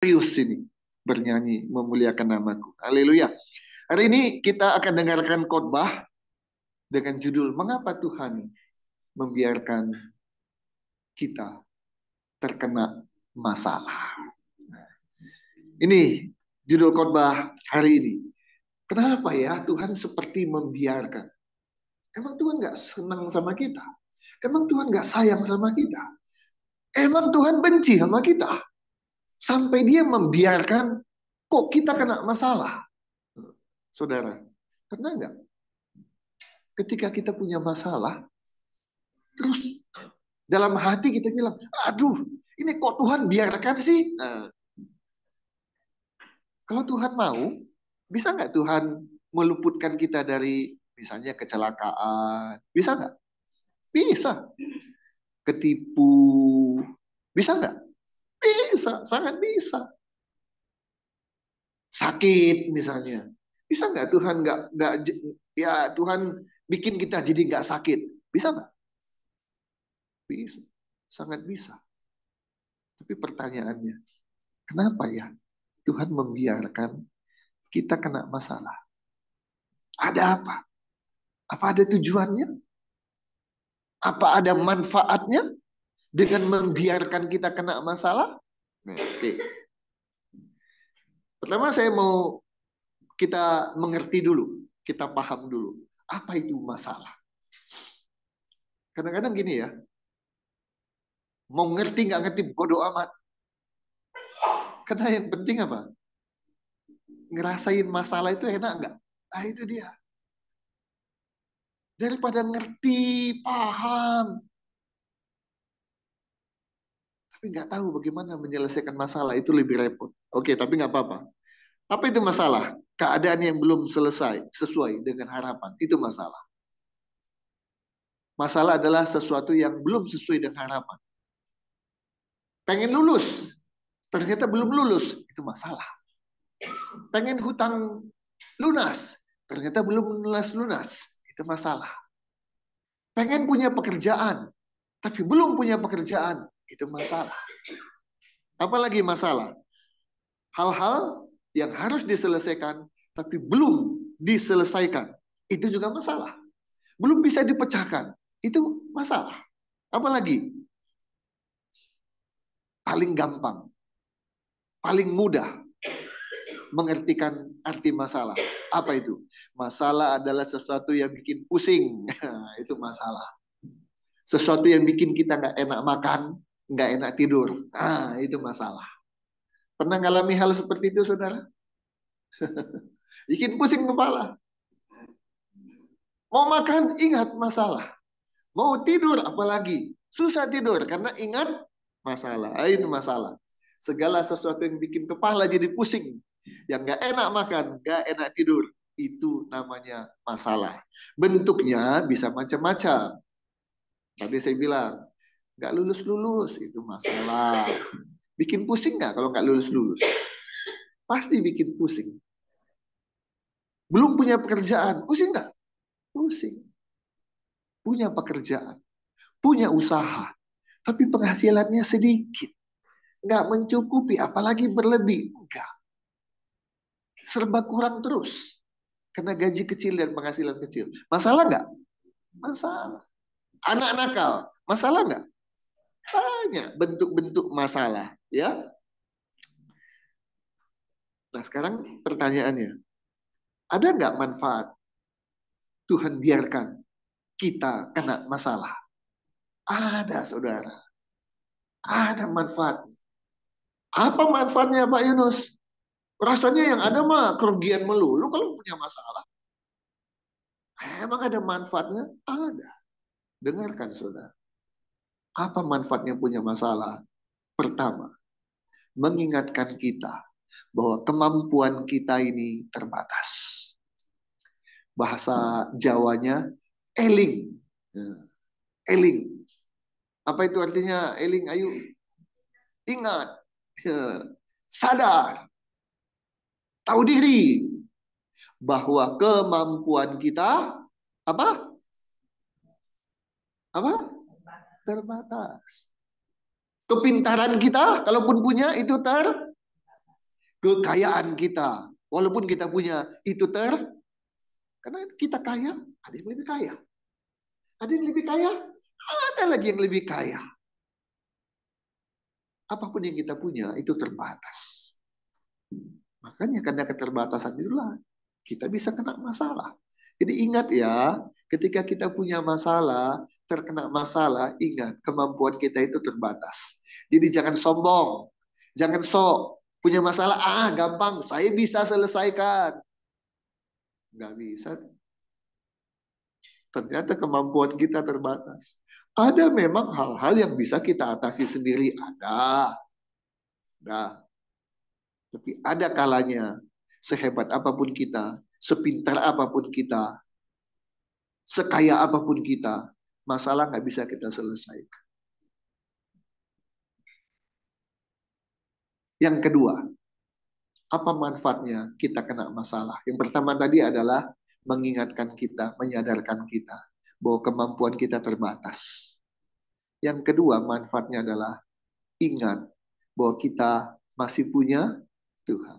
serius ini bernyanyi memuliakan namaku. Haleluya. Hari ini kita akan dengarkan khotbah dengan judul Mengapa Tuhan Membiarkan Kita Terkena Masalah. Ini judul khotbah hari ini. Kenapa ya Tuhan seperti membiarkan? Emang Tuhan nggak senang sama kita? Emang Tuhan nggak sayang sama kita? Emang Tuhan benci sama kita? Sampai dia membiarkan kok kita kena masalah. Saudara, pernah nggak ketika kita punya masalah, terus dalam hati kita bilang, aduh, ini kok Tuhan biarkan sih? Nah, kalau Tuhan mau, bisa nggak Tuhan meluputkan kita dari misalnya kecelakaan? Bisa nggak? Bisa. Ketipu? Bisa nggak? Bisa, sangat bisa. Sakit misalnya. Bisa nggak Tuhan nggak ya Tuhan bikin kita jadi nggak sakit? Bisa nggak? Bisa, sangat bisa. Tapi pertanyaannya, kenapa ya Tuhan membiarkan kita kena masalah? Ada apa? Apa ada tujuannya? Apa ada manfaatnya dengan membiarkan kita kena masalah? Nah, oke. Pertama saya mau kita mengerti dulu, kita paham dulu. Apa itu masalah? Kadang-kadang gini ya, mau ngerti nggak ngerti bodoh amat. Karena yang penting apa? Ngerasain masalah itu enak nggak? Ah itu dia. Daripada ngerti, paham, tapi nggak tahu bagaimana menyelesaikan masalah itu lebih repot. Oke, tapi nggak apa-apa. Apa itu masalah? Keadaan yang belum selesai sesuai dengan harapan. Itu masalah. Masalah adalah sesuatu yang belum sesuai dengan harapan. Pengen lulus, ternyata belum lulus. Itu masalah. Pengen hutang lunas, ternyata belum lunas. Itu masalah. Pengen punya pekerjaan, tapi belum punya pekerjaan. Itu masalah. Apalagi masalah? Hal-hal yang harus diselesaikan, tapi belum diselesaikan. Itu juga masalah. Belum bisa dipecahkan. Itu masalah. Apalagi? Paling gampang, paling mudah mengertikan arti masalah. Apa itu? Masalah adalah sesuatu yang bikin pusing. Itu masalah. Sesuatu yang bikin kita nggak enak makan, nggak enak tidur. Itu masalah. Pernah ngalami hal seperti itu, saudara? Bikin pusing kepala. Mau makan, ingat masalah. Mau tidur, apalagi. Susah tidur, karena ingat masalah. Itu masalah. Segala sesuatu yang bikin kepala jadi pusing. Yang nggak enak makan, nggak enak tidur. Itu namanya masalah. Bentuknya bisa macam-macam. Tadi saya bilang, nggak lulus-lulus, itu masalah. Bikin pusing nggak kalau nggak lulus-lulus? Pasti bikin pusing. Belum punya pekerjaan, pusing nggak? Pusing. Punya pekerjaan, punya usaha, tapi penghasilannya sedikit. Nggak mencukupi, apalagi berlebih. Nggak. Serba kurang terus. Karena gaji kecil dan penghasilan kecil. Masalah nggak? Masalah. Anak nakal, masalah nggak? Banyak bentuk-bentuk masalah. Ya. Nah sekarang pertanyaannya, ada nggak manfaat Tuhan biarkan kita kena masalah? Ada saudara, ada manfaat. Apa manfaatnya Pak Yunus? Rasanya yang ada mah kerugian melulu kalau punya masalah. Emang ada manfaatnya? Ada. Dengarkan saudara. Apa manfaatnya punya masalah? Pertama, mengingatkan kita bahwa kemampuan kita ini terbatas. Bahasa Jawanya eling. Eling. Apa itu artinya eling? Ayo, ingat. Sadar. Tahu diri. Bahwa kemampuan kita apa? Apa? Terbatas. Kepintaran kita, kalaupun punya, itu terbatas. kekayaan kita. Walaupun kita punya itu karena kita kaya, ada yang lebih kaya. Ada yang lebih kaya, ada lagi yang lebih kaya. Apapun yang kita punya itu terbatas. Makanya karena keterbatasan itulah kita bisa kena masalah. Jadi ingat ya, ketika kita punya masalah, terkena masalah, ingat kemampuan kita itu terbatas. Jadi jangan sombong, jangan sok. Punya masalah, gampang, saya bisa selesaikan. Nggak bisa. Ternyata kemampuan kita terbatas. Ada memang hal-hal yang bisa kita atasi sendiri, ada. Nah, tapi ada kalanya, sehebat apapun kita, sepintar apapun kita, sekaya apapun kita, masalah nggak bisa kita selesaikan. Yang kedua, apa manfaatnya kita kena masalah? Yang pertama tadi adalah mengingatkan kita, menyadarkan kita bahwa kemampuan kita terbatas. Yang kedua, manfaatnya adalah ingat bahwa kita masih punya Tuhan.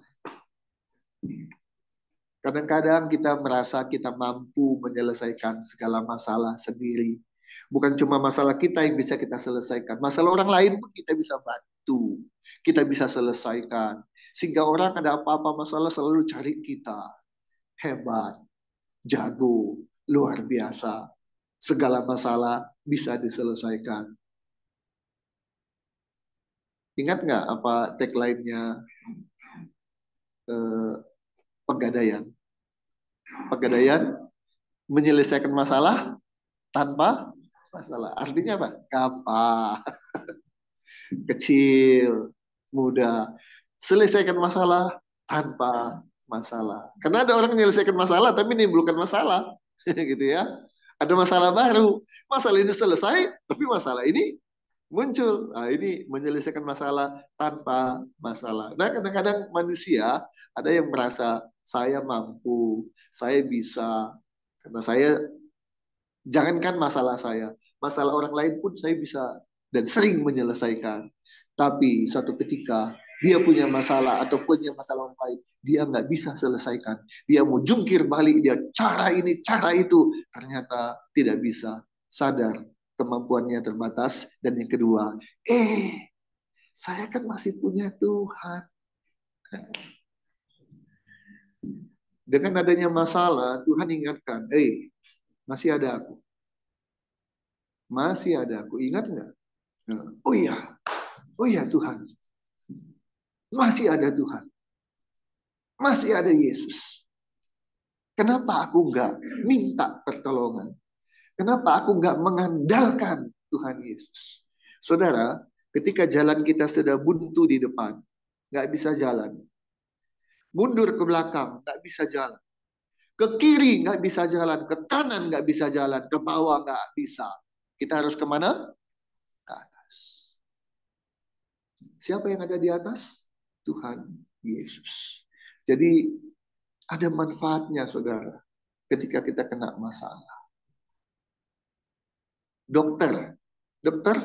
Kadang-kadang kita merasa kita mampu menyelesaikan segala masalah sendiri. Bukan cuma masalah kita yang bisa kita selesaikan. Masalah orang lain pun kita bisa bantu. Kita bisa selesaikan. Sehingga orang ada apa-apa masalah selalu cari kita. Hebat, jago, luar biasa. Segala masalah bisa diselesaikan. Ingat nggak apa tagline-nya Pegadaian? Pegadaian menyelesaikan masalah tanpa masalah. Artinya apa? Gampang, kecil, mudah. Selesaikan masalah tanpa masalah. Karena ada orang menyelesaikan masalah tapi menimbulkan masalah. Gitu ya. Ada masalah baru. Masalah ini selesai, tapi masalah ini muncul. Nah, ini menyelesaikan masalah tanpa masalah. Nah, kadang-kadang manusia ada yang merasa saya mampu, saya bisa. Karena saya, jangankan masalah saya, masalah orang lain pun saya bisa dan sering menyelesaikan. Tapi suatu ketika dia punya masalah atau punya masalah orang lain, dia nggak bisa selesaikan. Dia mau jungkir balik, dia cara ini, cara itu. Ternyata tidak bisa. Sadar kemampuannya terbatas. Dan yang kedua, saya kan masih punya Tuhan. Dengan adanya masalah, Tuhan ingatkan, masih ada aku. Masih ada aku. Ingat nggak? Oh iya Tuhan. Masih ada Tuhan. Masih ada Yesus. Kenapa aku nggak minta pertolongan? Kenapa aku nggak mengandalkan Tuhan Yesus? Saudara, ketika jalan kita sudah buntu di depan, nggak bisa jalan. Mundur ke belakang, nggak bisa jalan. Ke kiri nggak bisa jalan, ke kanan nggak bisa jalan, ke bawah nggak bisa. Kita harus kemana? Ke atas. Siapa yang ada di atas? Tuhan Yesus. Jadi ada manfaatnya saudara ketika kita kena masalah. Dokter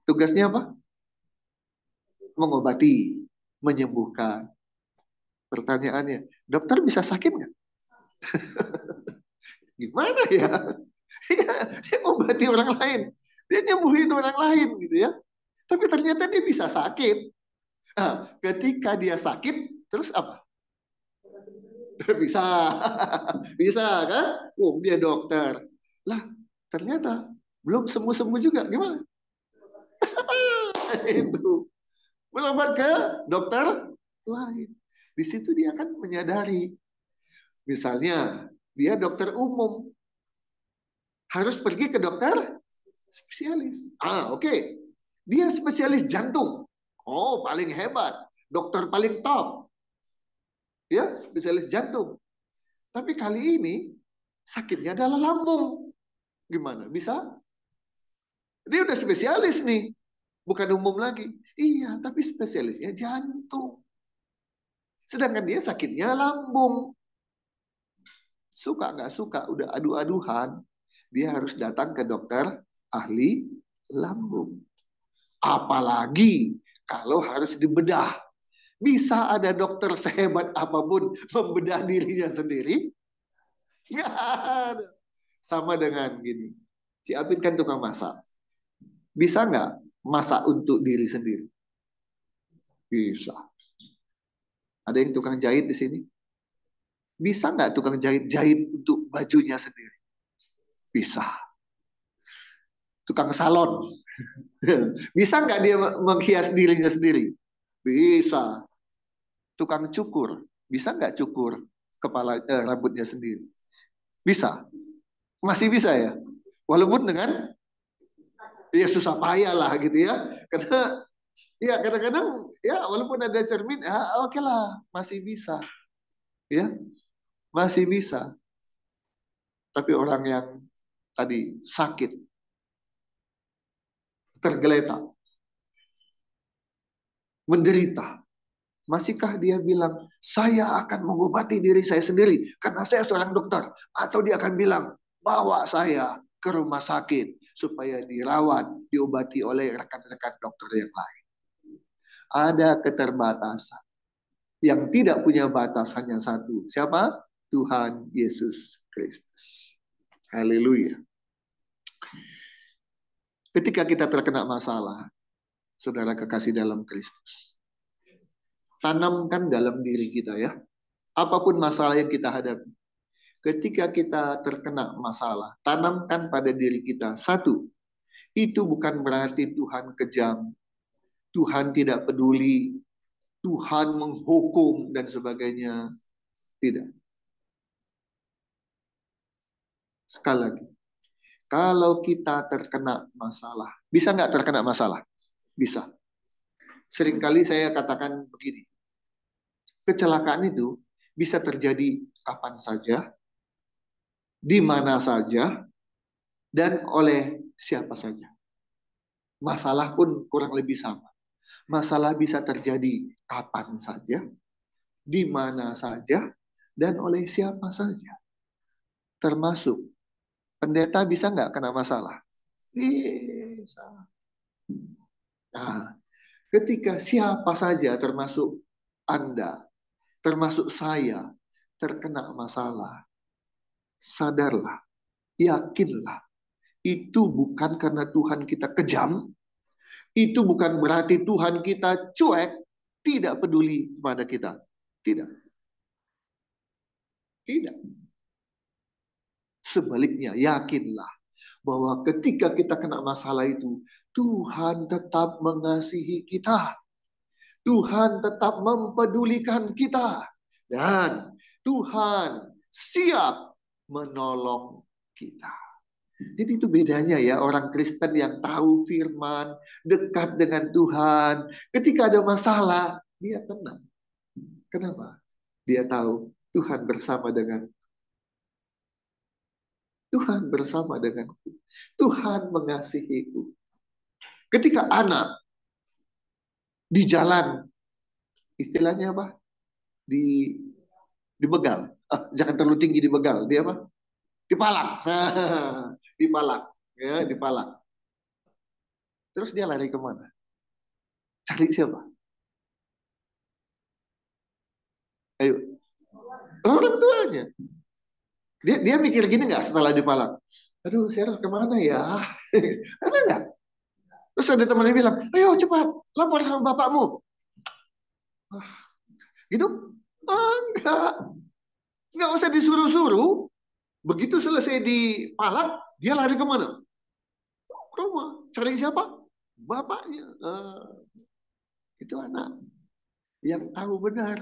tugasnya apa? Mengobati, menyembuhkan. Pertanyaannya, dokter bisa sakit nggak? Gimana ya? Dia mengobati orang lain, dia nyembuhin orang lain gitu ya. Tapi ternyata dia bisa sakit. Nah, ketika dia sakit, terus apa? Bisa, bisa kan? Dia dokter. Lah, ternyata belum sembuh-sembuh juga. Gimana? Itu. Berobat ke dokter lain. Di situ dia akan menyadari. Misalnya, dia dokter umum. Harus pergi ke dokter spesialis. Oke. Dia spesialis jantung. Oh, paling hebat. Dokter paling top. Ya, spesialis jantung. Tapi kali ini sakitnya adalah lambung. Gimana? Bisa? Dia udah spesialis nih. Bukan umum lagi. Iya, tapi spesialisnya jantung. Sedangkan dia sakitnya lambung. Suka nggak suka, udah adu-aduhan. Dia harus datang ke dokter ahli lambung. Apalagi kalau harus dibedah. Bisa ada dokter sehebat apapun membedah dirinya sendiri? Nggak ada. Sama dengan gini. Si Apin kan tukang masak. Bisa nggak masak untuk diri sendiri? Bisa. Ada yang tukang jahit di sini? Bisa nggak tukang jahit untuk bajunya sendiri? Bisa. Tukang salon. Bisa nggak dia menghias dirinya sendiri? Bisa. Tukang cukur. Bisa nggak cukur rambutnya sendiri? Bisa. Masih bisa ya? Walaupun dengan ya susah payah lah gitu ya. Karena ya kadang-kadang ya walaupun ada cermin, ya oke lah, masih bisa. Ya, masih bisa. Tapi orang yang tadi sakit, tergeletak, menderita, masihkah dia bilang, saya akan mengobati diri saya sendiri karena saya seorang dokter? Atau dia akan bilang, bawa saya ke rumah sakit supaya dirawat, diobati oleh rekan-rekan dokter yang lain. Ada keterbatasan. Yang tidak punya batas hanya satu. Siapa? Tuhan Yesus Kristus. Haleluya. Ketika kita terkena masalah, saudara kekasih dalam Kristus, tanamkan dalam diri kita ya. Apapun masalah yang kita hadapi. Ketika kita terkena masalah, tanamkan pada diri kita. Satu, itu bukan berarti Tuhan kejam. Tuhan tidak peduli. Tuhan menghukum dan sebagainya. Tidak. Sekali lagi. Kalau kita terkena masalah. Bisa nggak terkena masalah? Bisa. Seringkali saya katakan begini. Kecelakaan itu bisa terjadi kapan saja, di mana saja, dan oleh siapa saja. Masalah pun kurang lebih sama. Masalah bisa terjadi kapan saja, di mana saja, dan oleh siapa saja. Termasuk pendeta bisa nggak kena masalah? Bisa. Nah, ketika siapa saja termasuk Anda, termasuk saya, terkena masalah, sadarlah, yakinlah, itu bukan karena Tuhan kita kejam, itu bukan berarti Tuhan kita cuek, tidak peduli kepada kita. Tidak. Tidak. Sebaliknya, yakinlah bahwa ketika kita kena masalah itu, Tuhan tetap mengasihi kita. Tuhan tetap mempedulikan kita. Dan Tuhan siap menolong kita. Jadi itu bedanya ya orang Kristen yang tahu firman, dekat dengan Tuhan. Ketika ada masalah, dia tenang. Kenapa? Dia tahu Tuhan bersama dengan Tuhan bersama denganku. Tuhan mengasihiku. Ketika anak di jalan, istilahnya apa? Dibegal. Jangan terlalu tinggi dibegal. Dia apa? Dipalak. Dipalak. Ya, dipalak. Terus dia lari kemana? Cari siapa? Ayo. Orang tuanya. Dia mikir gini nggak setelah dipalak? Aduh, saya harus kemana ya? Ada nggak? Terus ada temannya bilang, ayo cepat, lapor sama bapakmu. Gitu? Enggak. Nggak usah disuruh-suruh. Begitu selesai dipalak, dia lari kemana? Ke rumah. Cari siapa? Bapaknya. Itu anak yang tahu benar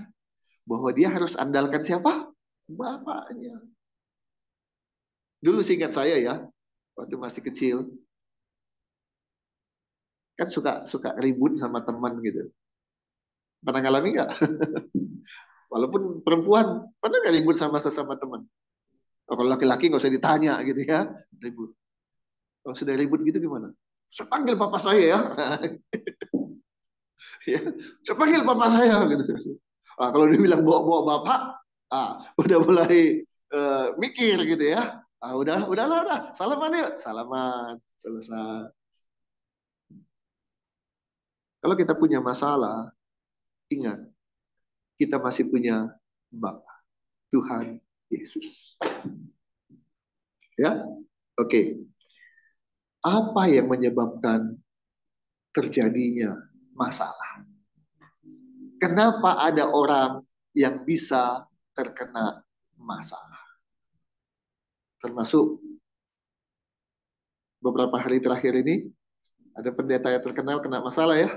bahwa dia harus andalkan siapa? Bapaknya. Dulu seingat saya ya, waktu masih kecil, kan suka ribut sama teman gitu. Pernah ngalami nggak? Walaupun perempuan, pernah nggak ribut sama sesama teman? Oh, kalau laki-laki nggak usah ditanya gitu ya, ribut. Kalau sudah ribut gitu gimana? Saya panggil papa saya ya. Ya, saya panggil papa saya gitu. Kalau dia bilang bawa bapak, udah mulai mikir gitu ya. Udah, salaman yuk, salaman, selesai. Kalau kita punya masalah, ingat, kita masih punya Bapa, Tuhan Yesus. Ya, oke. Apa yang menyebabkan terjadinya masalah? Kenapa ada orang yang bisa terkena masalah? Termasuk beberapa hari terakhir ini, ada pendeta yang terkenal kena masalah ya.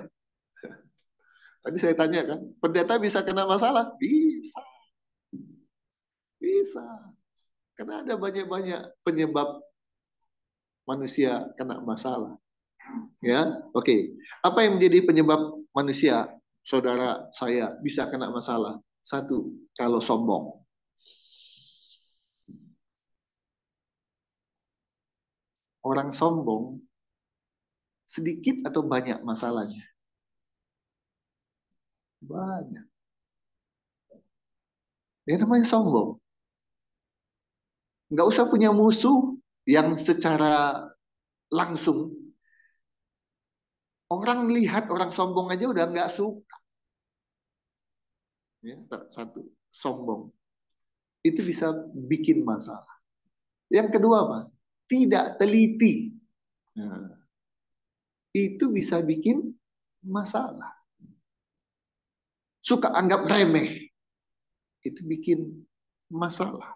Tadi saya tanya kan, pendeta bisa kena masalah? Bisa, bisa. Karena ada banyak-banyak penyebab manusia kena masalah. Ya, oke. Apa yang menjadi penyebab manusia, saudara saya, bisa kena masalah? Satu, kalau sombong. Orang sombong sedikit atau banyak masalahnya? Banyak. Ya namanya sombong. Nggak usah punya musuh yang secara langsung. Orang lihat orang sombong aja udah nggak suka. Ya, satu, sombong. Itu bisa bikin masalah. Yang kedua apa? Tidak teliti. Nah, itu bisa bikin masalah. Suka anggap remeh. Itu bikin masalah.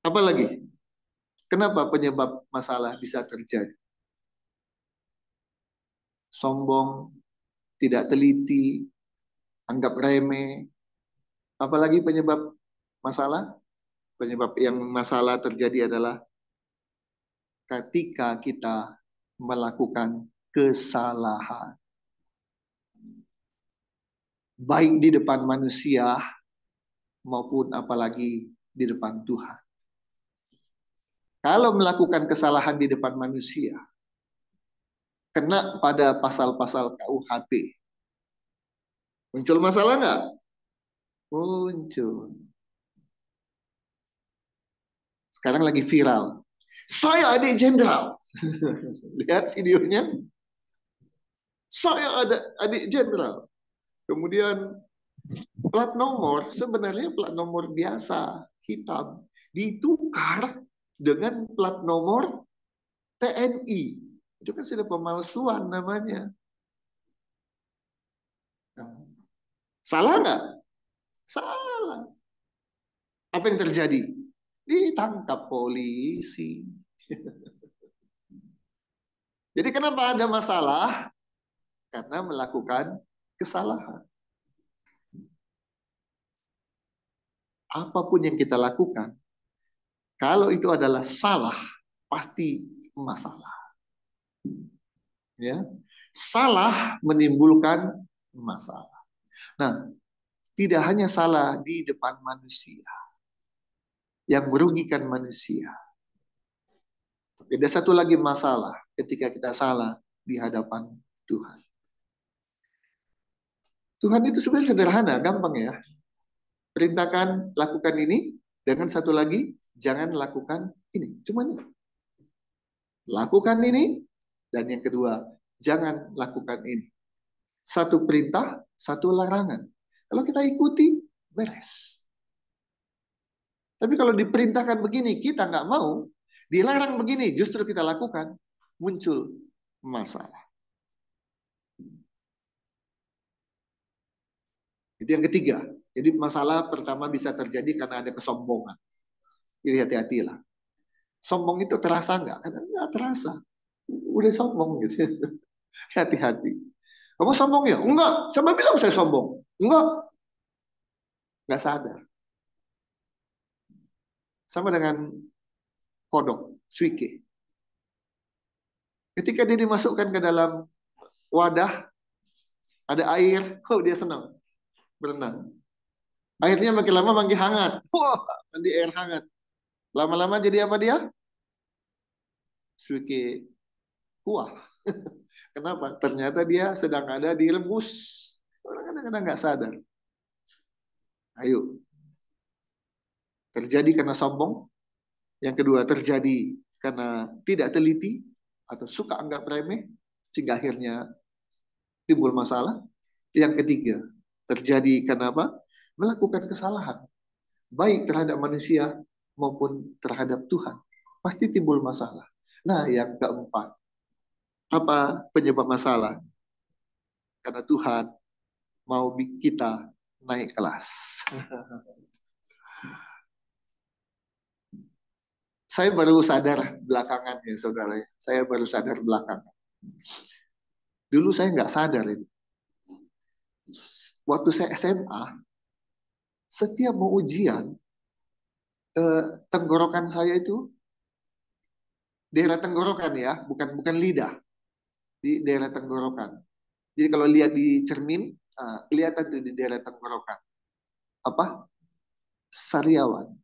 Apalagi? Kenapa penyebab masalah bisa terjadi? Sombong, tidak teliti, anggap remeh. Apalagi penyebab masalah? Penyebab yang masalah terjadi adalah ketika kita melakukan kesalahan. Baik di depan manusia maupun apalagi di depan Tuhan. Kalau melakukan kesalahan di depan manusia, kena pada pasal-pasal KUHP. Muncul masalah nggak? Muncul. Sekarang lagi viral. Saya adik jenderal. Lihat videonya. Saya ada adik jenderal. Kemudian plat nomor, sebenarnya plat nomor biasa, hitam. Ditukar dengan plat nomor TNI. Itu kan sudah pemalsuan namanya. Nah, salah nggak? Salah. Apa yang terjadi? Ditangkap polisi. Jadi kenapa ada masalah? Karena melakukan kesalahan. Apapun yang kita lakukan, kalau itu adalah salah, pasti masalah. Ya, salah menimbulkan masalah. Nah, tidak hanya salah di depan manusia yang merugikan manusia. Tapi ada satu lagi masalah ketika kita salah di hadapan Tuhan. Tuhan itu sebenarnya sederhana, gampang ya. Perintahkan lakukan ini, dengan satu lagi, jangan lakukan ini. Cuma ini. Lakukan ini, dan yang kedua, jangan lakukan ini. Satu perintah, satu larangan. Kalau kita ikuti, beres. Tapi kalau diperintahkan begini, kita nggak mau, dilarang begini, justru kita lakukan, muncul masalah. Itu yang ketiga. Jadi masalah pertama bisa terjadi karena ada kesombongan. Jadi hati-hatilah. Sombong itu terasa nggak? Karena nggak terasa. Udah sombong gitu. Hati-hati. Kamu sombong ya? Enggak. Siapa bilang saya sombong? Enggak. Nggak sadar. Sama dengan kodok, suike. Ketika dia dimasukkan ke dalam wadah, ada air, oh dia senang berenang. Airnya makin lama makin hangat. Wah, mandi air hangat. Lama-lama jadi apa dia? Suike kuah. Kenapa? Ternyata dia sedang ada di rebus. Orang kadang-kadang nggak sadar. Ayo. Terjadi karena sombong. Yang kedua terjadi karena tidak teliti atau suka anggap remeh sehingga akhirnya timbul masalah. Yang ketiga terjadi karena apa? Melakukan kesalahan, baik terhadap manusia maupun terhadap Tuhan. Pasti timbul masalah. Nah, yang keempat, apa penyebab masalah? Karena Tuhan mau kita naik kelas. Saya baru sadar belakangan ya saudara. Saya baru sadar belakangan. Dulu saya nggak sadar ini. Waktu saya SMA, setiap mau ujian, tenggorokan saya itu daerah tenggorokan ya, bukan bukan lidah, di daerah tenggorokan. Jadi kalau lihat di cermin, kelihatan tuh di daerah tenggorokan. Apa? Sariawan.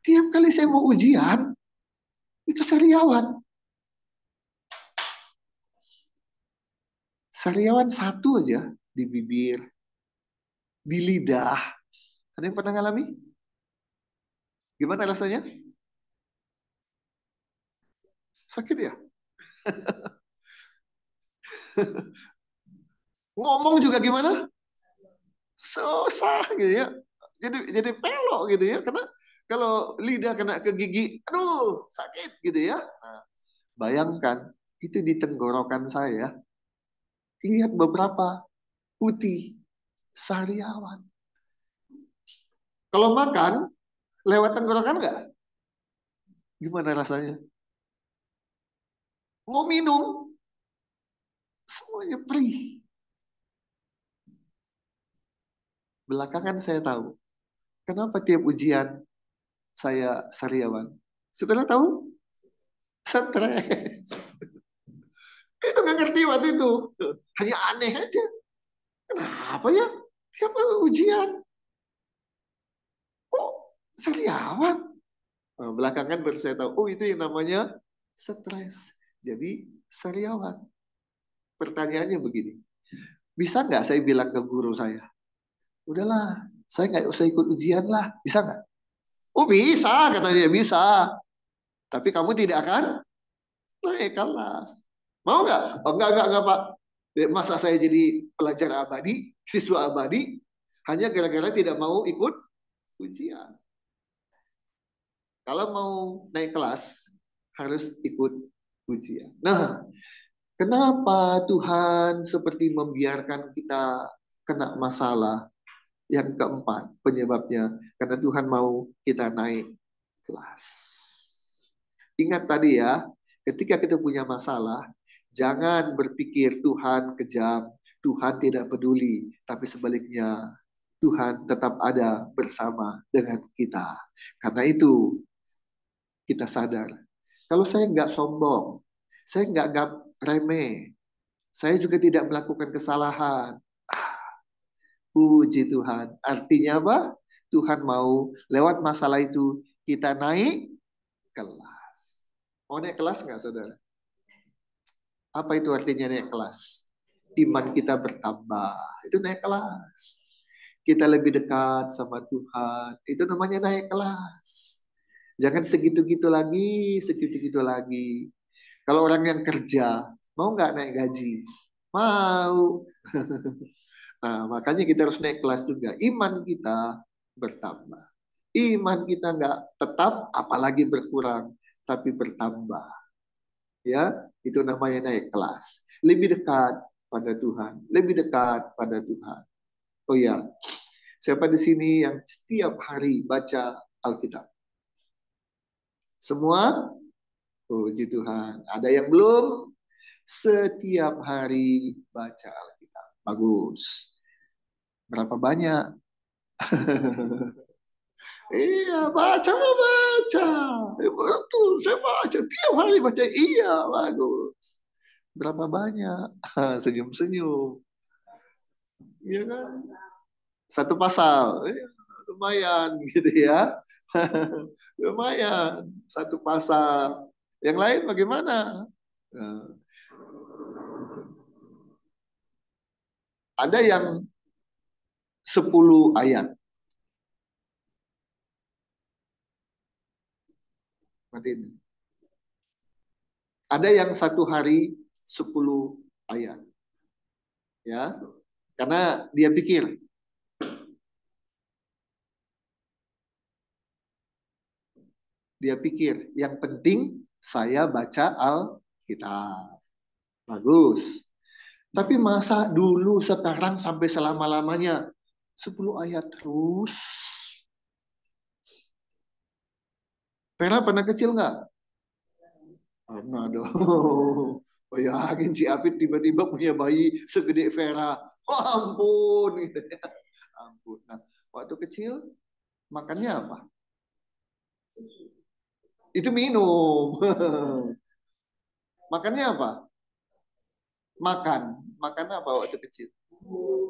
Tiap kali saya mau ujian, itu sariawan. Sariawan satu aja di bibir, di lidah. Ada yang pernah ngalami? Gimana rasanya? Sakit ya? Ngomong juga gimana? Susah gitu ya. Jadi pelok gitu ya. Karena kalau lidah kena ke gigi, aduh sakit gitu ya. Nah, bayangkan itu di tenggorokan saya, lihat beberapa putih, sariawan. Kalau makan, lewat tenggorokan nggak? Gimana rasanya? Mau minum, semuanya perih. Belakangan saya tahu, kenapa tiap ujian saya sariawan. Saudara tahu? Stres. Itu nggak ngerti waktu itu. Hanya aneh aja. Kenapa ya? Tiap ujian. Kok sariawan? Nah, belakangan baru saya tahu, oh itu yang namanya stres. Jadi sariawan. Pertanyaannya begini, bisa nggak saya bilang ke guru saya, udahlah, saya nggak usah ikut ujian lah, bisa nggak? Oh bisa, katanya bisa. Tapi kamu tidak akan naik kelas. Mau nggak? Oh, enggak, Pak. Masa saya jadi pelajar abadi, siswa abadi, hanya gara-gara tidak mau ikut ujian. Kalau mau naik kelas, harus ikut ujian. Nah, kenapa Tuhan seperti membiarkan kita kena masalah? Yang keempat, penyebabnya karena Tuhan mau kita naik kelas. Ingat tadi ya, ketika kita punya masalah, jangan berpikir Tuhan kejam, Tuhan tidak peduli, tapi sebaliknya Tuhan tetap ada bersama dengan kita. Karena itu kita sadar, kalau saya nggak sombong, saya nggak anggap remeh, saya juga tidak melakukan kesalahan. Puji Tuhan. Artinya apa? Tuhan mau lewat masalah itu kita naik kelas. Mau naik kelas nggak saudara? Apa itu artinya naik kelas? Iman kita bertambah. Itu naik kelas. Kita lebih dekat sama Tuhan. Itu namanya naik kelas. Jangan segitu-gitu lagi, segitu-gitu lagi. Kalau orang yang kerja, mau nggak naik gaji? Mau. Nah, makanya kita harus naik kelas juga. Iman kita bertambah. Iman kita nggak tetap, apalagi berkurang, tapi bertambah. Ya, itu namanya naik kelas. Lebih dekat pada Tuhan, lebih dekat pada Tuhan. Oh ya, siapa di sini yang setiap hari baca Alkitab? Semua? Puji Tuhan. Ada yang belum? Setiap hari baca Alkitab. Bagus. Berapa banyak? Iya, baca, baca. Betul, saya baca. Tiap hari baca. Iya, bagus. Berapa banyak? Senyum-senyum. Iya kan? Satu pasal. Lumayan gitu ya. Lumayan. Satu pasal. Yang lain bagaimana? Nah, ada yang 10 ayat. Matiin. Ada yang satu hari 10 ayat. Ya, Karena dia pikir yang penting saya baca Alkitab. Bagus. Tapi masa dulu sekarang sampai selama-lamanya 10 ayat terus? Vera pernah kecil nggak? Pernah dong. Bayangin si Apit tiba-tiba punya bayi segede Vera. Oh, ampun. Ampun. Nah, waktu kecil makannya apa? Itu minum. Makannya apa? Makan. Makan apa waktu kecil?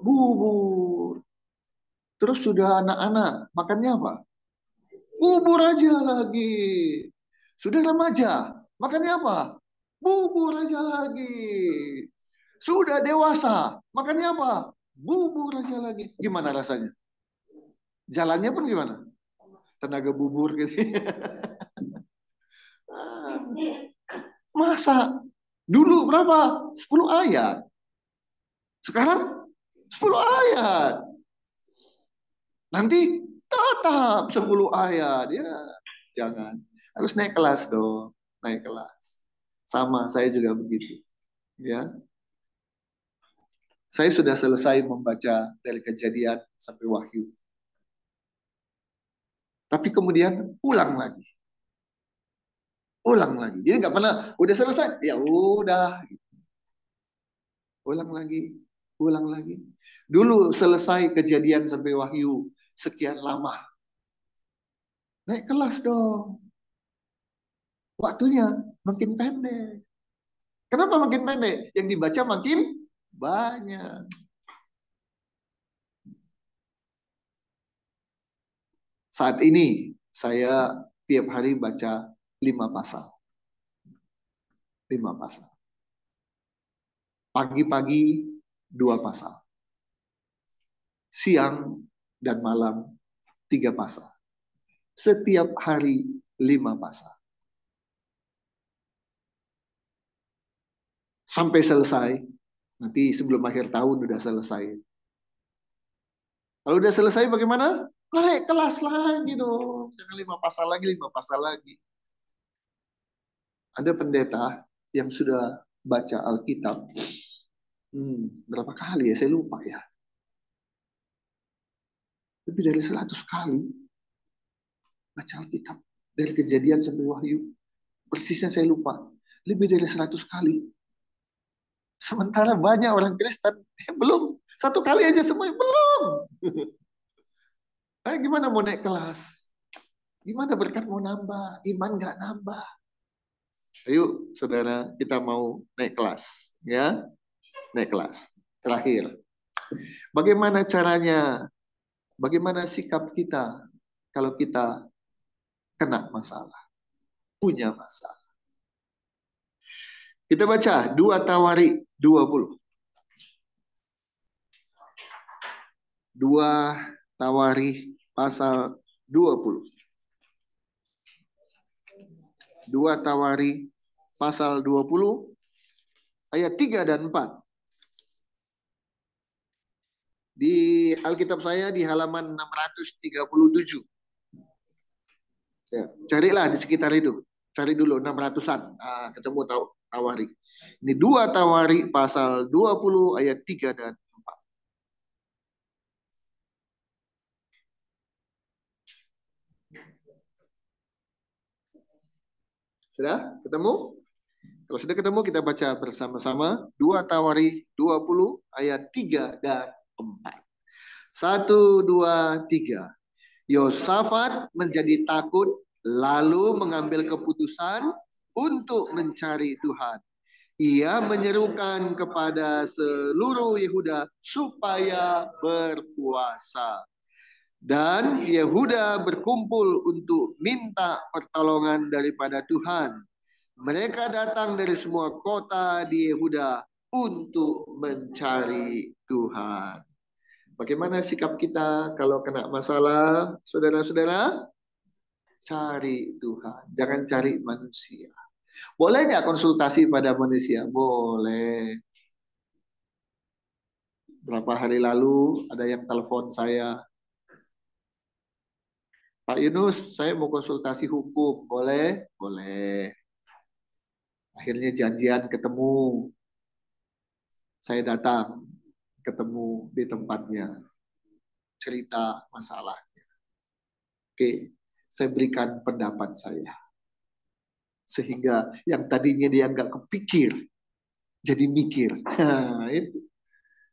Bubur. Terus sudah anak-anak, makannya apa? Bubur aja lagi. Sudah remaja, makannya apa? Bubur aja lagi. Sudah dewasa, makannya apa? Bubur aja lagi. Gimana rasanya? Jalannya pun gimana? Tenaga bubur gitu. Masa dulu berapa? 10 ayat. Sekarang 10 ayat. Nanti tetap 10 ayat. Ya, jangan. Harus naik kelas dong. Naik kelas. Sama, saya juga begitu. Ya, saya sudah selesai membaca dari Kejadian sampai Wahyu. Tapi kemudian ulang lagi. Ulang lagi. Jadi nggak pernah, udah selesai, ya udah. Ulang lagi. Ulang lagi. Dulu selesai Kejadian sampai Wahyu. Sekian lama. Naik kelas dong. Waktunya makin pendek. Kenapa makin pendek? Yang dibaca makin banyak. Saat ini saya tiap hari baca 5 pasal. 5 pasal. Pagi-pagi 2 pasal. Siang dan malam 3 pasal. Setiap hari 5 pasal. Sampai selesai. Nanti sebelum akhir tahun udah selesai. Kalau udah selesai bagaimana? Naik kelas lagi dong. Jangan 5 pasal lagi, 5 pasal lagi. Ada pendeta yang sudah baca Alkitab. Berapa kali ya? Saya lupa ya. Lebih dari 100 kali baca Alkitab. Dari Kejadian sampai Wahyu. Persisnya saya lupa. Lebih dari 100 kali. Sementara banyak orang Kristen belum. 1 kali aja semuanya belum. Gimana mau naik kelas? Gimana berkat mau nambah? Iman nggak nambah. Ayo saudara, kita mau naik kelas. Ya, naik kelas. Terakhir. Bagaimana caranya? Bagaimana sikap kita kalau kita kena masalah? Punya masalah. Kita baca 2 Tawari 20. 2 Tawari pasal 20. 2 Tawari pasal 20 ayat 3 dan 4. Di Alkitab saya di halaman 637. Ya, carilah di sekitar itu. Cari dulu 600-an. Nah, ketemu Tawari. Ini 2 Tawari pasal 20 ayat 3 dan 4. Sudah ketemu? Kalau sudah ketemu kita baca bersama-sama 2 Tawari 20 ayat 3 dan 4. 1, 2, 3. Yosafat menjadi takut lalu mengambil keputusan untuk mencari Tuhan. Ia menyerukan kepada seluruh Yehuda supaya berpuasa. Dan Yehuda berkumpul untuk minta pertolongan daripada Tuhan. Mereka datang dari semua kota di Yehuda untuk mencari Tuhan. Bagaimana sikap kita kalau kena masalah, saudara-saudara? Cari Tuhan, jangan cari manusia. Boleh nggak konsultasi pada manusia? Boleh. Berapa hari lalu ada yang telepon saya, Pak Yunus, saya mau konsultasi hukum, boleh? Boleh. Akhirnya janjian ketemu, saya datang, ketemu di tempatnya, cerita masalah. Oke, saya berikan pendapat saya. Sehingga yang tadinya dia nggak kepikir, jadi mikir. Nah, itu.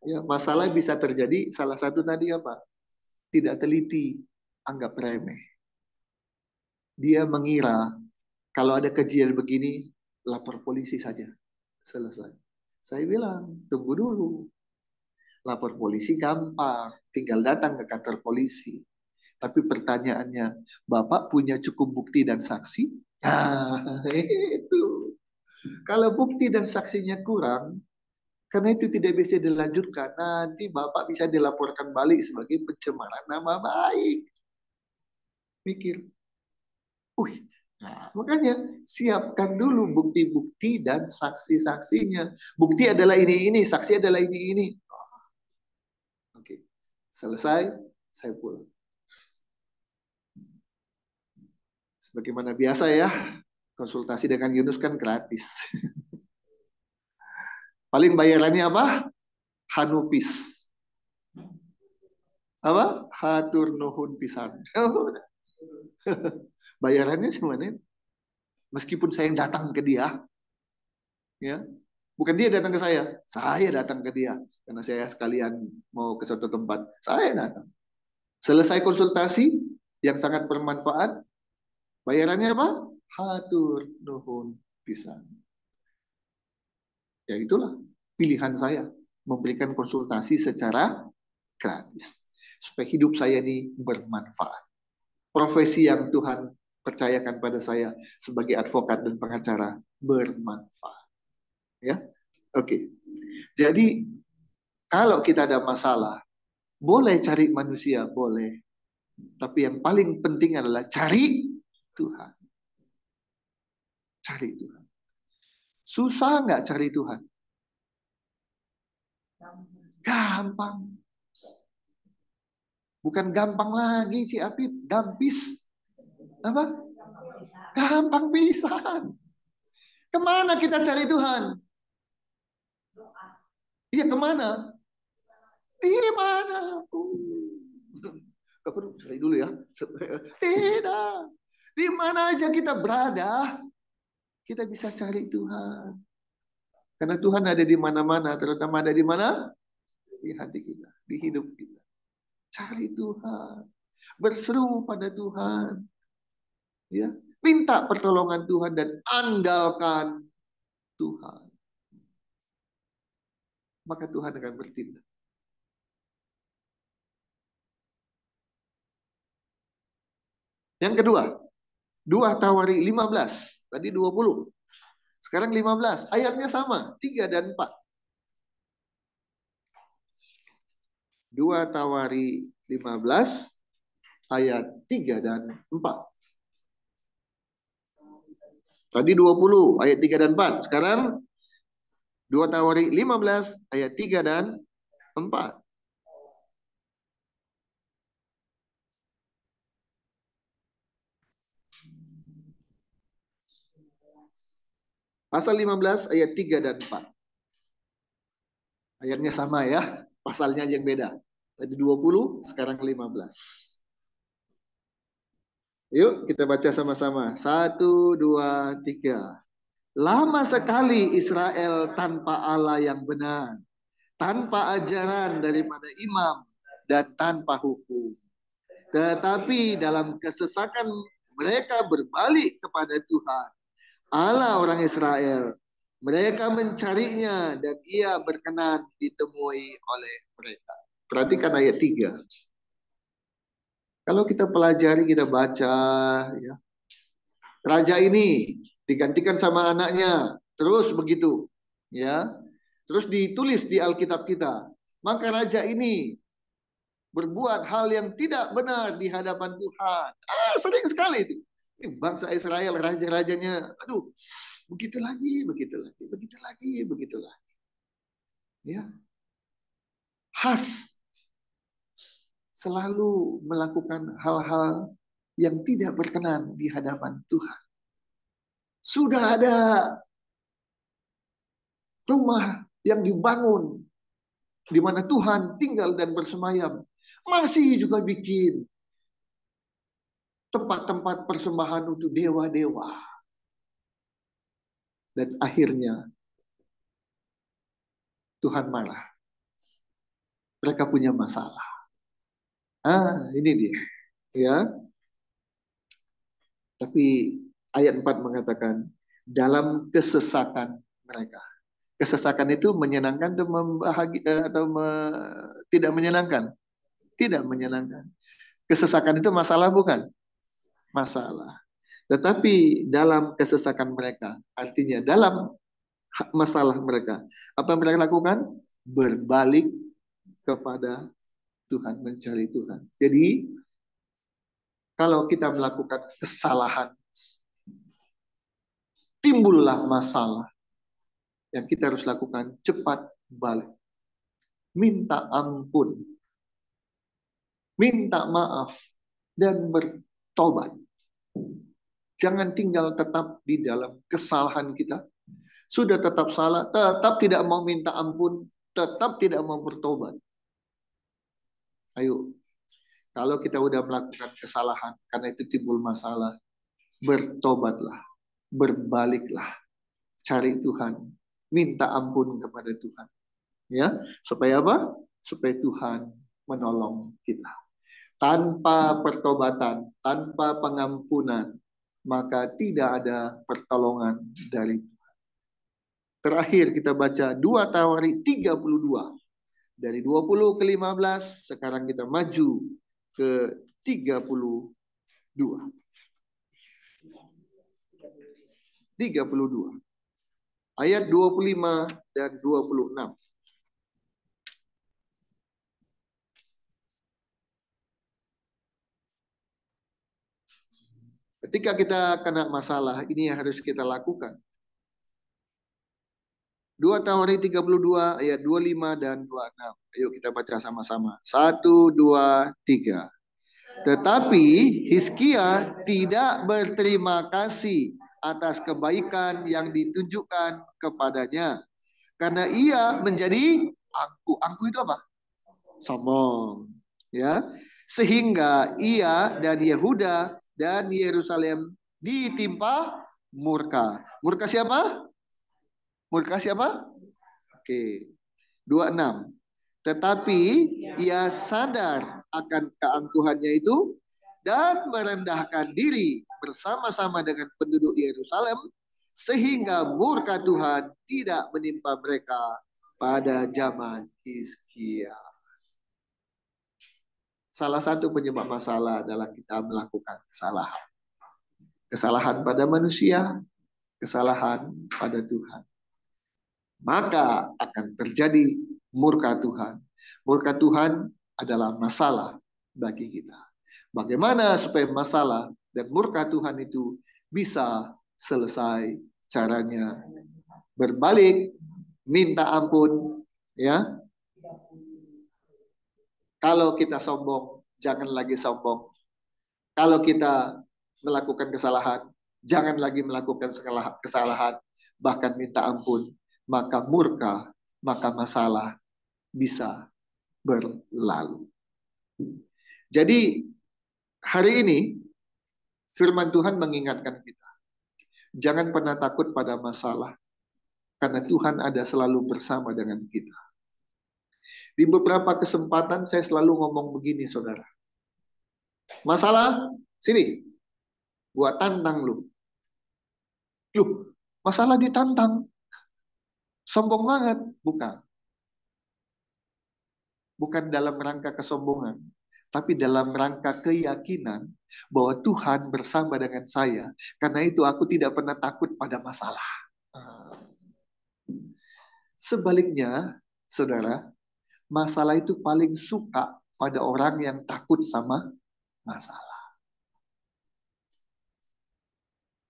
Ya, masalah bisa terjadi, salah satu tadi apa? Tidak teliti, anggap remeh. Dia mengira kalau ada kejadian begini, lapor polisi saja. Selesai. Saya bilang, tunggu dulu. Lapor polisi gampang, tinggal datang ke kantor polisi. Tapi pertanyaannya, Bapak punya cukup bukti dan saksi? Nah, itu. Kalau bukti dan saksinya kurang, karena itu tidak bisa dilanjutkan, nanti Bapak bisa dilaporkan balik sebagai pencemaran nama baik. Mikir. Nah, makanya siapkan dulu bukti-bukti dan saksi-saksinya. Bukti adalah ini, saksi adalah ini. Oke, selesai, saya pulang. Sebagaimana biasa ya, konsultasi dengan Yunus kan gratis. Paling bayarannya apa? Hanupis. Apa? Hatur nuhun pisan. Bayarannya semuanya. Meskipun saya yang datang ke dia, ya, bukan dia datang ke saya datang ke dia karena saya sekalian mau ke suatu tempat, saya datang. Selesai konsultasi yang sangat bermanfaat, bayarannya apa? Hatur nuhun pisan. Ya itulah pilihan saya, memberikan konsultasi secara gratis supaya hidup saya ini bermanfaat. Profesi yang Tuhan percayakan pada saya sebagai advokat dan pengacara bermanfaat. Ya, oke. Jadi kalau kita ada masalah, boleh cari manusia, boleh. Tapi yang paling penting adalah cari Tuhan. Cari Tuhan. Susah nggak cari Tuhan? Gampang. Bukan gampang lagi, Ci Apip. Gampis. Apa? Gampang pisan. Kemana kita cari Tuhan? Iya, kemana? Di mana? Gak perlu cari dulu ya. Tidak. Di mana aja kita berada, kita bisa cari Tuhan. Karena Tuhan ada di mana-mana, terutama ada di mana? Di hati kita, di hidup kita. Cari Tuhan. Berseru pada Tuhan. Ya, minta pertolongan Tuhan dan andalkan Tuhan. Maka Tuhan akan bertindak. Yang kedua, 2 Tawari 15. Tadi 20. Sekarang 15. Ayatnya sama, 3 dan 4. 2 Tawari 15 ayat 3 dan 4. Tadi 20 ayat 3 dan 4. Sekarang 2 Tawari 15 ayat 3 dan 4. Pasal 15 ayat 3 dan 4. Ayatnya sama ya, pasalnya aja yang beda. Tadi 20, sekarang 15. Yuk kita baca sama-sama. 1, 2, 3. Lama sekali Israel tanpa Allah yang benar, tanpa ajaran daripada imam, dan tanpa hukum. Tetapi dalam kesesakan mereka berbalik kepada Tuhan, Allah orang Israel. Mereka mencarinya dan ia berkenan ditemui oleh mereka. Perhatikan ayat 3. Kalau kita pelajari, kita baca, ya, raja ini digantikan sama anaknya, terus begitu, ya, terus ditulis di Alkitab kita. Maka raja ini berbuat hal yang tidak benar di hadapan Tuhan. Sering sekali itu. Ini bangsa Israel, raja-rajanya, aduh, begitu lagi, begitu lagi, begitu lagi, begitu lagi. Ya, khas selalu melakukan hal-hal yang tidak berkenan di hadapan Tuhan. Sudah ada rumah yang dibangun di mana Tuhan tinggal dan bersemayam, masih juga bikin tempat-tempat persembahan untuk dewa-dewa. Dan akhirnya Tuhan marah. Mereka punya masalah. Ini dia. Ya. Tapi ayat 4 mengatakan dalam kesesakan mereka. Kesesakan itu menyenangkan atau tidak menyenangkan? Tidak menyenangkan. Kesesakan itu masalah bukan? Masalah. Tetapi dalam kesesakan mereka, artinya dalam masalah mereka, apa yang mereka lakukan? Berbalik kepada Tuhan, mencari Tuhan. Jadi kalau kita melakukan kesalahan, timbullah masalah, yang kita harus lakukan cepat balik. Minta ampun. Minta maaf. Dan bertobat. Jangan tinggal tetap di dalam kesalahan kita. Sudah tetap salah, tetap tidak mau minta ampun, tetap tidak mau bertobat. Ayo, kalau kita udah melakukan kesalahan, karena itu timbul masalah, bertobatlah, berbaliklah, cari Tuhan, minta ampun kepada Tuhan. Ya, supaya apa? Supaya Tuhan menolong kita. Tanpa pertobatan, tanpa pengampunan, maka tidak ada pertolongan dari Tuhan. Terakhir kita baca 2 Tawarik 32. Dari 20 ke 15, sekarang kita maju ke 32. 32. Ayat 25 dan 26. Ketika kita kena masalah, ini yang harus kita lakukan. 2 Tawarik 32 ayat 25 dan 26. Ayo kita baca sama-sama. 1, 2, 3. Tetapi Hizkia tidak berterima kasih atas kebaikan yang ditunjukkan kepadanya. Karena ia menjadi angkuh. Angkuh itu apa? Sombong. Ya. Sehingga ia dan Yehuda dan Yerusalem ditimpa murka. Murka siapa? Murka siapa? Oke. 26. Tetapi ia sadar akan keangkuhannya itu dan merendahkan diri bersama-sama dengan penduduk Yerusalem sehingga murka Tuhan tidak menimpa mereka pada zaman Hizkia. Salah satu penyebab masalah adalah kita melakukan kesalahan. Kesalahan pada manusia, kesalahan pada Tuhan. Maka akan terjadi murka Tuhan. Murka Tuhan adalah masalah bagi kita. Bagaimana supaya masalah dan murka Tuhan itu bisa selesai? Caranya berbalik, minta ampun, ya. Kalau kita sombong, jangan lagi sombong. Kalau kita melakukan kesalahan, jangan lagi melakukan kesalahan, bahkan minta ampun. Maka murka, maka masalah bisa berlalu. Jadi hari ini firman Tuhan mengingatkan kita. Jangan pernah takut pada masalah. Karena Tuhan ada selalu bersama dengan kita. Di beberapa kesempatan saya selalu ngomong begini saudara. Masalah, sini. Gua tantang lu. Loh, masalah ditantang. Sombong banget. Bukan. Bukan dalam rangka kesombongan. Tapi dalam rangka keyakinan bahwa Tuhan bersama dengan saya. Karena itu aku tidak pernah takut pada masalah. Sebaliknya, saudara, masalah itu paling suka pada orang yang takut sama masalah.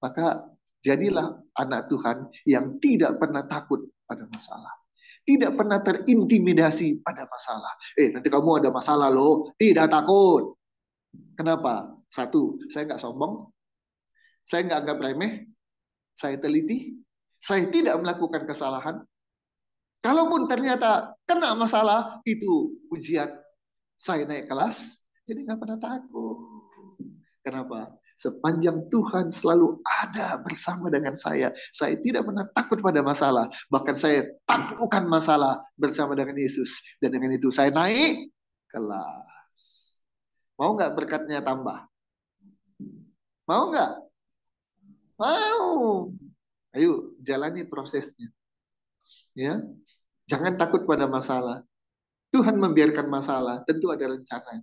Maka jadilah anak Tuhan yang tidak pernah takut pada masalah. Tidak pernah terintimidasi pada masalah. Nanti kamu ada masalah loh. Tidak takut. Kenapa? Satu, saya nggak sombong. Saya nggak anggap remeh. Saya teliti. Saya tidak melakukan kesalahan. Kalaupun ternyata kena masalah, itu ujian. Saya naik kelas, jadi nggak pernah takut. Kenapa? Sepanjang Tuhan selalu ada bersama dengan saya tidak pernah takut pada masalah. Bahkan saya taklukkan masalah bersama dengan Yesus. Dan dengan itu saya naik kelas. Mau nggak berkatnya tambah? Mau nggak? Mau. Ayo, jalani prosesnya. Ya, jangan takut pada masalah. Tuhan membiarkan masalah, tentu ada rencana.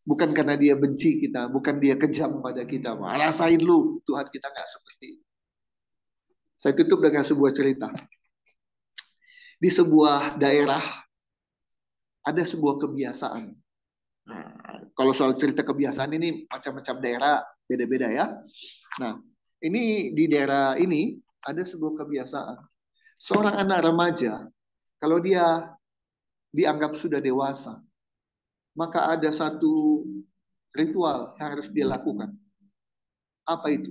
Bukan karena dia benci kita, bukan dia kejam pada kita. Rasain lu, Tuhan kita nggak seperti itu. Saya tutup dengan sebuah cerita. Di sebuah daerah, ada sebuah kebiasaan. Nah, kalau soal cerita kebiasaan ini, macam-macam daerah, beda-beda ya. Nah, ini di daerah ini, ada sebuah kebiasaan. Seorang anak remaja, kalau dia dianggap sudah dewasa, maka ada satu ritual yang harus dia lakukan. Apa itu?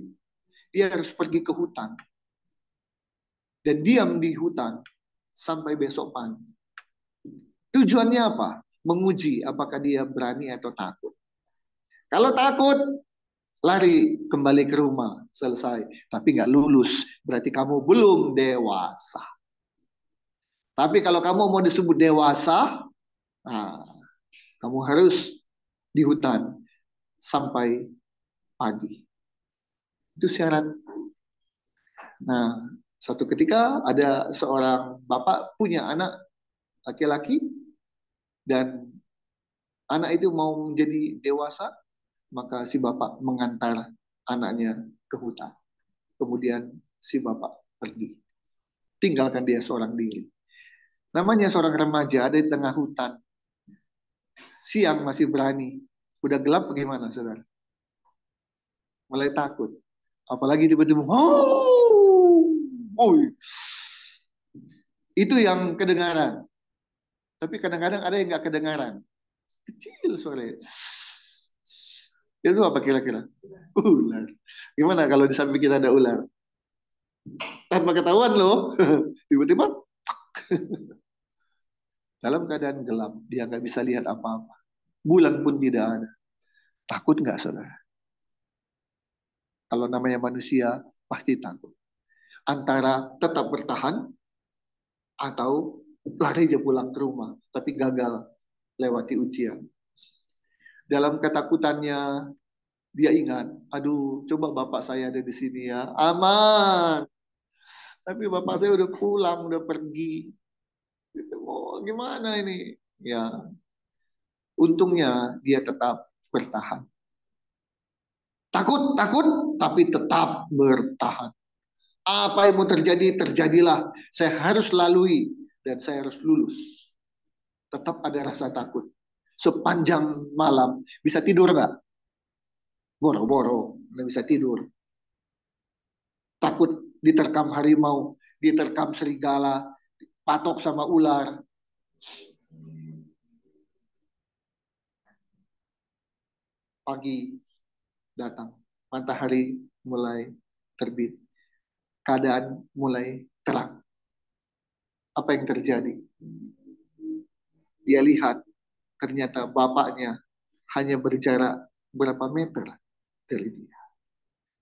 Dia harus pergi ke hutan dan diam di hutan sampai besok pagi. Tujuannya apa? Menguji apakah dia berani atau takut. Kalau takut, lari kembali ke rumah, selesai. Tapi nggak lulus, berarti kamu belum dewasa. Tapi kalau kamu mau disebut dewasa, nah, kamu harus di hutan sampai pagi. Itu syarat. Nah, suatu ketika ada seorang bapak punya anak laki-laki dan anak itu mau menjadi dewasa, maka si bapak mengantar anaknya ke hutan. Kemudian si bapak pergi. Tinggalkan dia seorang diri. Namanya seorang remaja ada di tengah hutan. Siang masih berani. Udah gelap bagaimana, saudara? Mulai takut. Apalagi tiba-tiba, itu yang kedengaran. Tapi kadang-kadang ada yang nggak kedengaran. Kecil suara. Itu apa kira-kira? Ular. Gimana kalau di samping kita ada ular? Tanpa ketahuan loh. Tiba-tiba dalam keadaan gelap. Dia nggak bisa lihat apa-apa. Bulan pun tidak ada. Takut nggak, saudara? Kalau namanya manusia, pasti takut. Antara tetap bertahan, atau lari aja pulang ke rumah. Tapi gagal lewati ujian. Dalam ketakutannya, dia ingat, aduh, coba bapak saya ada di sini ya. Aman. Tapi bapak saya udah pulang, udah pergi. Mau gimana ini? Ya, untungnya dia tetap bertahan. Takut, tapi tetap bertahan. Apa yang mau terjadi, terjadilah. Saya harus lalui dan saya harus lulus. Tetap ada rasa takut. Sepanjang malam, bisa tidur nggak? Boro-boro, nggak bisa tidur. Takut diterkam harimau, diterkam serigala, patok sama ular. Pagi datang, matahari mulai terbit, keadaan mulai terang. Apa yang terjadi? Dia lihat ternyata bapaknya hanya berjarak berapa meter dari dia.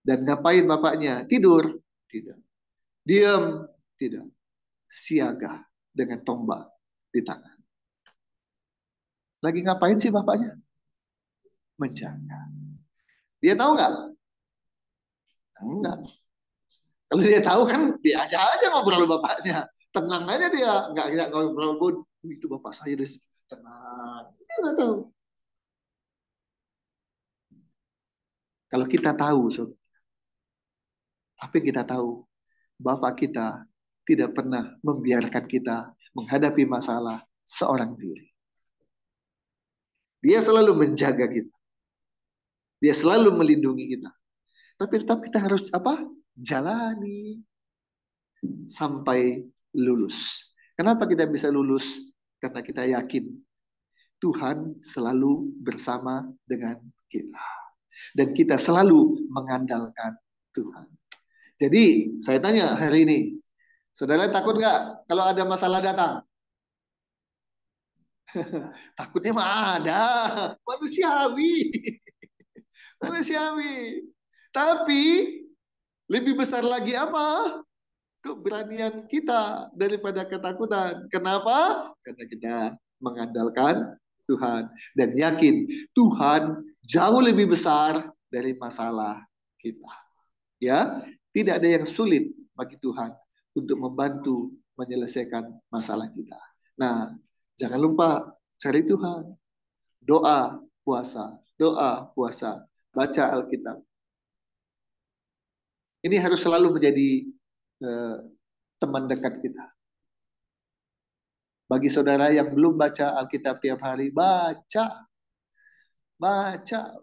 Dan ngapain bapaknya? Tidur? Tidak. Diam? Tidak. Siaga dengan tombak di tangan. Lagi ngapain sih bapaknya? Menjaga. Dia tahu nggak? Enggak. Kalau dia tahu kan dia aja ngobrol bapaknya. Tenang aja dia. Nggak ngobrol. Itu bapak saya. Tenang. Dia nggak tahu. Kalau kita tahu, apa yang kita tahu? Bapak kita tidak pernah membiarkan kita menghadapi masalah seorang diri. Dia selalu menjaga kita. Dia selalu melindungi kita. Tapi tetap kita harus apa? Jalani sampai lulus. Kenapa kita bisa lulus? Karena kita yakin Tuhan selalu bersama dengan kita. Dan kita selalu mengandalkan Tuhan. Jadi saya tanya hari ini, saudara takut nggak kalau ada masalah datang? Takutnya mah ada, manusiawi. Manusiawi. Tapi lebih besar lagi apa? Keberanian kita daripada ketakutan. Kenapa? Karena kita mengandalkan Tuhan dan yakin Tuhan jauh lebih besar dari masalah kita. Ya, tidak ada yang sulit bagi Tuhan untuk membantu menyelesaikan masalah kita. Nah, jangan lupa cari Tuhan. Doa, puasa, baca Alkitab. Ini harus selalu menjadi teman dekat kita. Bagi saudara yang belum baca Alkitab tiap hari, baca.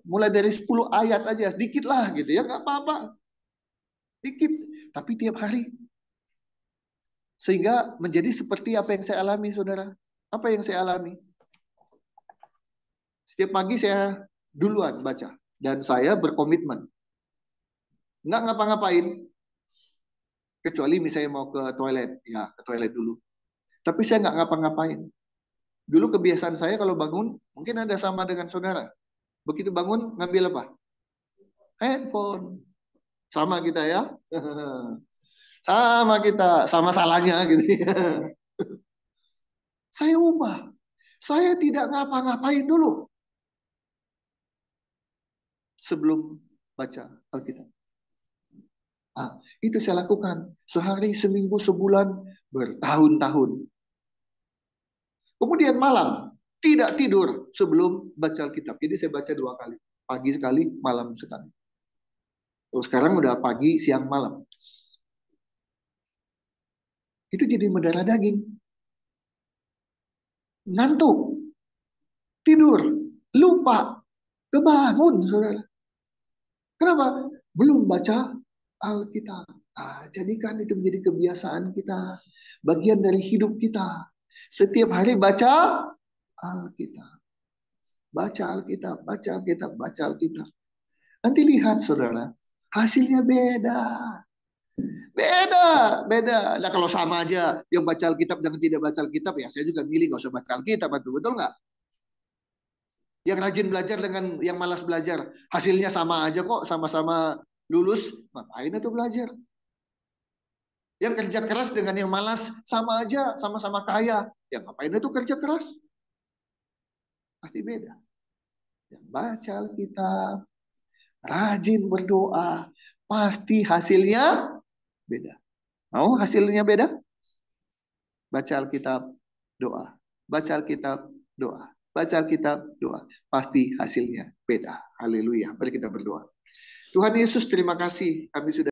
Mulai dari 10 ayat aja, sedikit lah gitu ya, nggak apa-apa. Dikit, tapi tiap hari. Sehingga menjadi seperti apa yang saya alami, saudara. Apa yang saya alami? Setiap pagi saya duluan baca. Dan saya berkomitmen. Nggak ngapa-ngapain. Kecuali misalnya mau ke toilet. Ya, ke toilet dulu. Tapi saya nggak ngapa-ngapain. Dulu kebiasaan saya kalau bangun, mungkin ada sama dengan saudara. Begitu bangun, ngambil apa? Handphone. Sama kita ya. Sama kita. Sama salahnya gitu ya. Saya ubah. Saya tidak ngapa-ngapain dulu. Sebelum baca Alkitab. Ah, itu saya lakukan. Sehari, seminggu, sebulan, bertahun-tahun. Kemudian malam, tidak tidur sebelum baca Alkitab. Jadi saya baca 2 kali. Pagi sekali, malam sekali. Terus sekarang udah pagi, siang, malam. Itu jadi mendarah daging. Ngantuk. Tidur. Lupa. Kebangun, saudara. Kenapa? Belum baca Alkitab. Nah, jadikan itu menjadi kebiasaan kita. Bagian dari hidup kita. Setiap hari baca Alkitab. Baca Alkitab, baca Alkitab, baca Alkitab. Nanti lihat saudara, hasilnya beda. Beda. Nah kalau sama aja, yang baca Alkitab dan tidak baca Alkitab, ya saya juga milih gak usah baca Alkitab. Betul nggak? Yang rajin belajar dengan yang malas belajar, hasilnya sama aja kok, sama-sama lulus. Ngapain itu belajar? Yang kerja keras dengan yang malas, sama aja, sama-sama kaya. Yang ngapain itu kerja keras? Pasti beda. Yang baca Alkitab, rajin berdoa, pasti hasilnya beda. Mau hasilnya beda? Baca Alkitab, doa. Baca Alkitab, doa. Baca Alkitab, doa. Pasti hasilnya beda. Haleluya. Mari kita berdoa. Tuhan Yesus, terima kasih. Kami sudah